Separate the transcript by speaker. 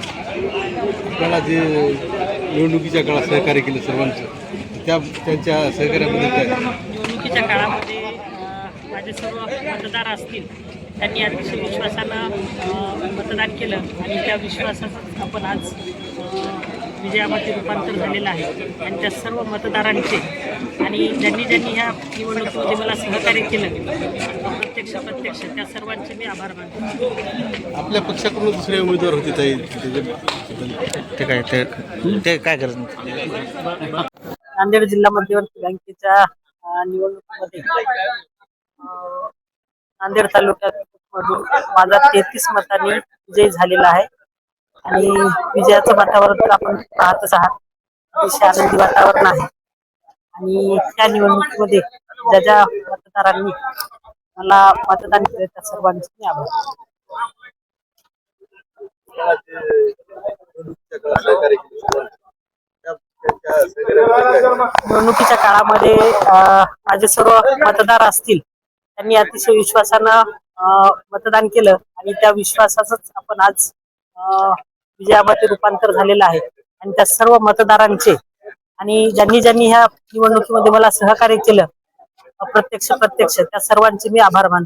Speaker 1: आपल्याला जे निवडणुकीच्या काळात सहकार्य केलं सर्वांचं त्यांच्या सहकार्याबद्दल काय?
Speaker 2: निवडणुकीच्या काळामध्ये माझे सर्व मतदार असतील त्यांनी अतिशय विश्वासानं मतदान केलं आणि त्या विश्वासाचं आपण आज विजयामध्ये रूपांतर झालेलं आहे. आणि त्या सर्व मतदारांचे आणि ज्यांनी ह्या निवडणुकीमध्ये मला सहकार्य केलं प्रत्यक्ष त्या सर्वांचे मी आभार मानतो.
Speaker 1: आपल्या पक्षाकडून दुसरे उमेदवार होते ते काय करत?
Speaker 2: नांदेड जिल्हा मध्यवर्ती बँकेच्या निवडणुकीमध्ये नांदेड तालुक्यामधून माझा 33 मतांनी विजय झालेला आहे. आणि विजयाचं वातावरण तर आपण पाहतच आहात, अतिशय आनंदी वातावरण आहे. आणि त्या निवडणुकीमध्ये ज्या मतदारांनी मला मतदान केलं त्या सर्वांचे मी आभार. निवडणुकीच्या काळामध्ये माझे सर्व मतदार असतील त्यांनी अतिशय विश्वासानं मतदान केलं आणि त्या विश्वासाचंच आपण आज विजयामध्ये रूपांतर झालेलं आहे. आणि त्या सर्व मतदारांचे आणि ज्यांनी ह्या निवडणुकीमध्ये मला सहकार्य केलं प्रत्यक्ष त्या सर्वांचे मी आभार मानतो.